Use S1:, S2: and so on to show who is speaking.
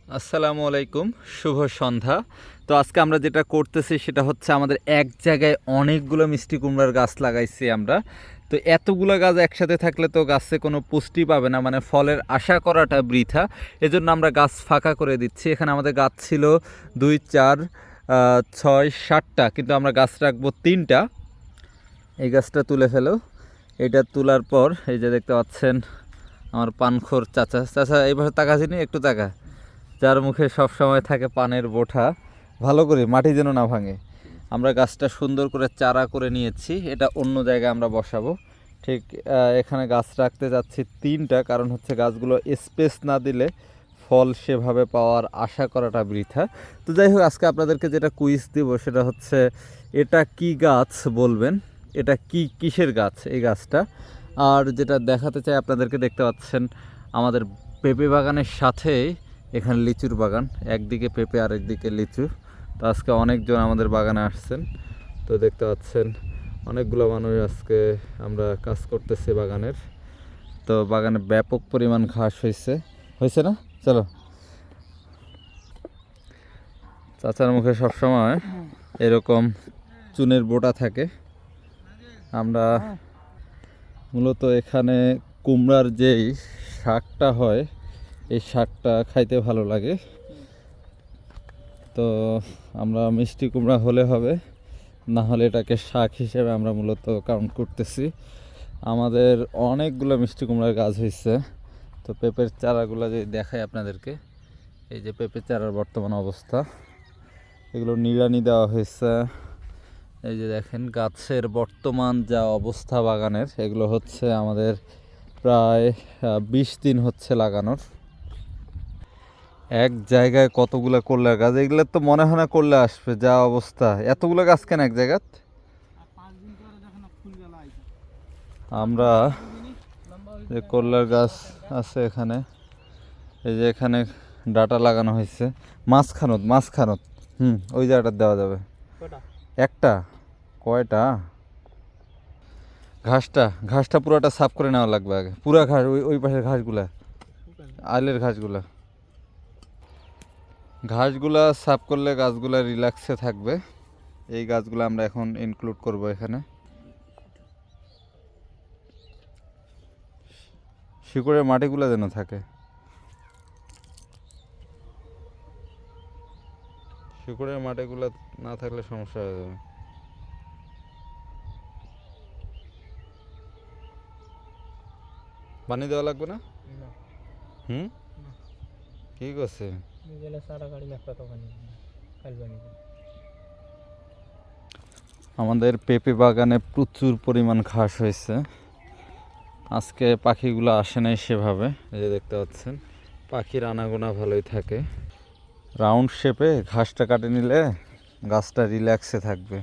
S1: আসসালামু আলাইকুম, শুভ সন্ধ্যা। তো আজকে আমরা যেটা করতেছি সেটা হচ্ছে আমাদের এক জায়গায় অনেকগুলো মিষ্টি কুমড়ার গাছ লাগাইছি আমরা। তো এতগুলো গাছ একসাথে থাকলে তো গাছে কোনো পুষ্টি পাবে না, মানে ফলের আশা করাটা বৃথা। এজন্য আমরা গাছ ফাঁকা করে দিচ্ছি। এখানে আমাদের গাছ ছিল 2, 4, 6, 7টা, কিন্তু আমরা গাছ রাখবো 3টা। এই গাছটা তুলে ফেলো। এটা তোলার পর এই যে দেখতে পাচ্ছেন আমার পানখোর চাচা। চাচা এইভাবে তাকা চিনি, একটু তাকা, যার মুখে সব সময় থাকে পানের বোঁটা। ভালো করে মাটি যেন না ভাঙে। আমরা গাছটা সুন্দর করে চারা করে নিয়েছি, এটা অন্য জায়গায় আমরা বসাবো। ঠিক এখানে গাছ রাখতে যাচ্ছি 3টা, কারণ হচ্ছে গাছগুলো স্পেস না দিলে ফল সেভাবে পাওয়ার আশা করাটা বৃথা। তো যাই হোক, আজকে আপনাদেরকে যেটা কুইজ দিব সেটা হচ্ছে এটা কি গাছ বলবেন, এটা কি কিসের গাছ এই গাছটা। আর যেটা দেখাতে চাই আপনাদেরকে, দেখতে পাচ্ছেন আমাদের পেঁপে বাগানের সাথেই এখানে লিচুর বাগান, একদিকে পেঁপে আর একদিকে লিচু। তো আজকে অনেকজন আমাদের বাগানে আসছেন। তো দেখতে পাচ্ছেন অনেকগুলো মানুষ আজকে আমরা কাজ করতেছি বাগানের। তো বাগানে ব্যাপক পরিমাণ ঘাস হয়েছে না? চলো। চাচার মুখে সবসময় এরকম চুনের বোঁটা থাকে। আমরা মূলত এখানে কুমড়ার যেই শাকটা হয়, এই শাকটা খাইতে ভালো লাগে। তো আমরা মিষ্টি কুমড়া হলে হবে, না হলে এটাকে শাক হিসেবে আমরা মূলত কাউন্ট করতেছি। আমাদের অনেকগুলো মিষ্টি কুমড়ার গাছ হয়েছে। তো পেঁপের চারাগুলো যদি দেখাই আপনাদেরকে, এই যে পেঁপের চারার বর্তমান অবস্থা, এগুলো নিড়ানি দেওয়া হয়েছে। এই যে দেখেন গাছের বর্তমান যা অবস্থা বাগানের, এগুলো হচ্ছে আমাদের প্রায় 20 দিন হচ্ছে লাগানোর। এক জায়গায় কতগুলো করলার গাছ, এগুলো তো মনে হয় না করলে আসবে, যা অবস্থা। এতগুলো গাছ কেন এক জায়গায়? আমরা যে করলার গাছ আছে এখানে, এই যে এখানে ডাটা লাগানো হয়েছে মাঝখানত। ওই জায়গাটা দেওয়া যাবে। একটা কয়টা? ঘাসটা পুরোটা সাফ করে নেওয়া লাগবে আগে, পুরা ঘাস, ওই পাশের ঘাসগুলা, আইলের ঘাসগুলা সাফ করলে গাছগুলা রিল্যাক্সে থাকবে। এই গাছগুলো আমরা এখন ইনক্লুড করব এখানে। শিকড়ের মাটিগুলো যেন থাকে, শিকড়ের মাটিগুলো না থাকলে সমস্যা হয়ে যাবে। পানি দেওয়া লাগবে না? ঠিক আছে। আমাদের পেঁপে বাগানে প্রচুর পরিমাণ ঘাস হয়েছে। আজকে পাখিগুলো আসে নাই সেভাবে, এই যে দেখতে পাচ্ছেন পাখির আনাগোনা ভালোই থাকে। রাউন্ড শেপে ঘাসটা কাটে নিলে গাছটা রিল্যাক্সে থাকবে।